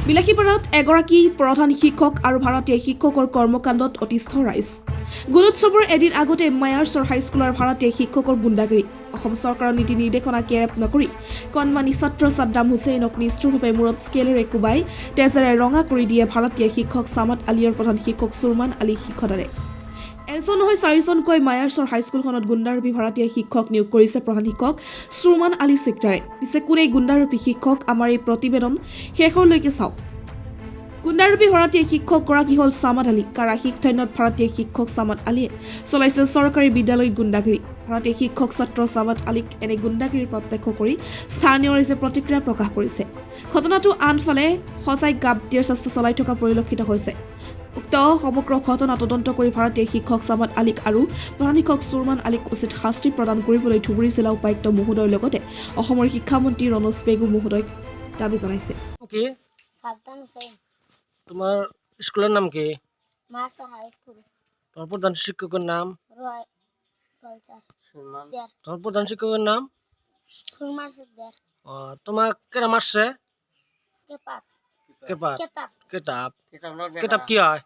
বিলাসীপাৰাত এগৰাকী প্ৰধান শিক্ষক আৰু ভাৰতীয় শিক্ষকৰ কৰ্মকাণ্ডত অতিষ্ঠ ৰাইজ। গুণোৎসৱৰ এদিন আগতে মায়াৰ্ছৰ হাইস্কুলৰ ভাৰতীয় শিক্ষকৰ গুণ্ডাগিৰি। অসম চৰকাৰৰ নীতি নিৰ্দেশনা কেৰেপ নকৰি কণমানি ছাত্ৰ ছাদ্দাম হুছেইনক নিষ্ঠুৰভাৱে মূৰত স্কেলেৰে কোবাই তেজেৰে ৰঙা কৰি দিয়ে ভাৰতীয় শিক্ষক ছামাদ আলীৰ প্ৰধান শিক্ষক চুৰমান আলী শিক্ষদাৰে। এজন নহয় চাৰিজনকৈ মায়াৰ্ছৰ হাইস্কুলখনত গুণ্ডাৰূপী ভাৰতীয় শিক্ষক নিয়োগ কৰিছে প্ৰধান শিক্ষক চুৰমান আলী শিকদাৰে। পিছে কোনে গুণ্ডাৰূপী শিক্ষক, আমাৰ এই প্ৰতিবেদন শেষলৈকে চাওক। গুণ্ডাৰূপী ভাৰতীয় শিক্ষকগৰাকী হ'ল ছামাদ আলী। কাৰা শিক্ষান্যত ভাৰতীয় শিক্ষক ছামাদ আলীয়ে চলাইছে চৰকাৰী বিদ্যালয়ত গুণ্ডাগিৰি। ভাৰতীয় শিক্ষক ছাত্ৰ ছামাদ আলীক এনে গুণ্ডাগিৰি প্ৰত্যক্ষ কৰি স্থানীয় ৰাইজে প্ৰতিক্ৰিয়া প্ৰকাশ কৰিছে। ঘটনাটো আনফালে সজাই গাপ দিয়াৰ চেষ্টা চলাই থকা পৰিলক্ষিত হৈছে। উক্ত সমগ্ৰ ঘটনা তদন্ত কৰি ভাৰতীয় শিক্ষক ছামাদ আলীক আৰু প্ৰধান শিক্ষক চুৰমান আলীক উচিত শাস্তি প্ৰদান কৰিবলৈ ধুবুৰী জিলা উপায়ুক্ত মহোদয়ৰ লগতে অসমৰ শিক্ষামন্ত্ৰী ৰণোজ পেগু মহোদয়ক দাবী জনাইছে। সাদ্দাম হুসাইন। তোমার স্কুলের নাম কি? Marshall high school. তোমার প্রধান শিক্ষকের নাম? রয় কালচার। তোমার প্রধান শিক্ষকের নাম? সুরমার সিকদার। তোমাক কেরা মারছে? কেপাত। কেপাত। কেতাব। কেতাব। কেতাব কি হয়?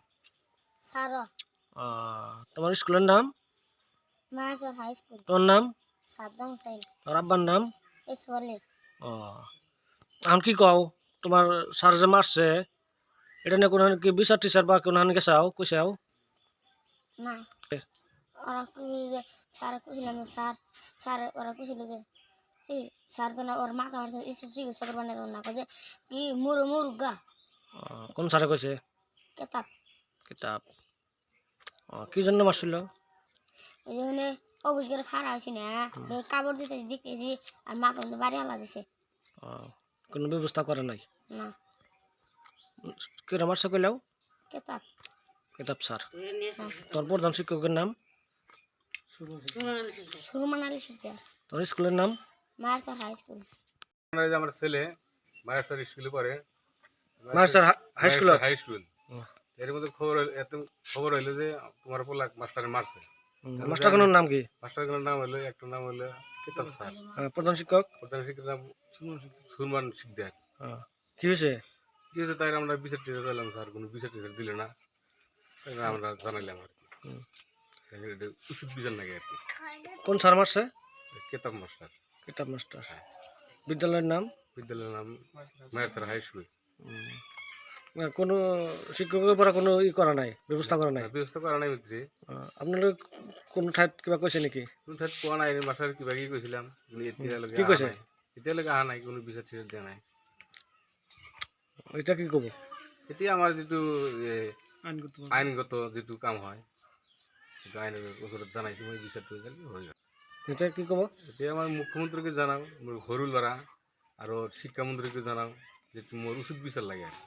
সারা। তোমার স্কুলের নাম? Marshall high school. তোর নাম? সাদ্দাম হুসাইন। তোর আব্বার নাম? এসওয়ালে। এখন কি কও? তোমার স্যার যে মারছে এটা নিয়ে কোনো কি বিচার টিচার বা কোনো গেছাও কইসাও? না। ওরা কইছিল যে স্যার কইছিলেন যে স্যার ওরা কইছিল যে এই স্যার তো না ওর মাকে মারছে চিকিৎসা করবার না যে কি মুরুগা। কোন স্যারে কইছে? কেতাব। কেতাব। কি জন্য মারছিল? ওই জন্য অবুজগের খারাপ হয়েছে না কাপড় দিতে দেখতেছি আর মাকে কিন্তু বাড়ি হালা দিছে। কোনো ব্যবস্থা করে নাই? না। কেরা মারছে কইলাও? কেতাব। কেতাব স্যার। তোর প্রধান শিক্ষকের নাম? সুরমান আলী শিকদার। তোর স্কুলের নাম? Marshall high school. আমার ছেলে মায়ারসর স্কুলে পড়ে। মায়ারসর হাই স্কুল। High school. এর মধ্যে খবর হইলো যে তোমার পোলাক মাস্টারে মারছে। মাস্টারের নাম কি? মাস্টারের নাম হলো একটা নাম হলো কেতাব স্যার। প্রধান শিক্ষক? প্রধান শিক্ষকের নাম সুরমান শিকদার। কি হয়েছে? কি হয়েছে তাই আমরা বিচার টিচার চাইলাম, স্যার কোনো বিচার টিচার দিলে না, আমরা জানাইলাম আর কি উচিত বিচার লাগে আর কি। কোন স্যার মারছে? কেতাব মাস্টার। কেতাব মাস্টার। বিদ্যালয়ের নাম? বিদ্যালয়ের নাম মায়ারসর হাই স্কুল। কোনো শিক্ষকের পর কোনো করা নাই, ব্যবস্থা করা নাই? ব্যবস্থা করা নাই মিত্রী। আপনারা কোনো ঠাইত কিবা কৈছে নেকি? কোনো ঠাইত কোৱা নাই, মাস্টার কিবা কি কৈছিলাম কি কৈছে? এতিয়ালৈকে অহা নাই, কোনো বিচাৰ চিচাৰ দিয়া নাই। এটা কি কব? এতিয়া আমাৰ যিটো আইনগত যিটো কাম হয় সেইটো আইনৰ ওচৰত জনাইছো মই, বিচাৰটো হৈ গ'ল। এতিয়া কি কব? এতিয়া আমাৰ মুখ্যমন্ত্ৰীকে জনাওঁ, মোৰ সৰু ল'ৰা আৰু শিক্ষামন্ত্ৰীকে জনাওঁ যে মোৰ উচিত বিচাৰ লাগে আৰু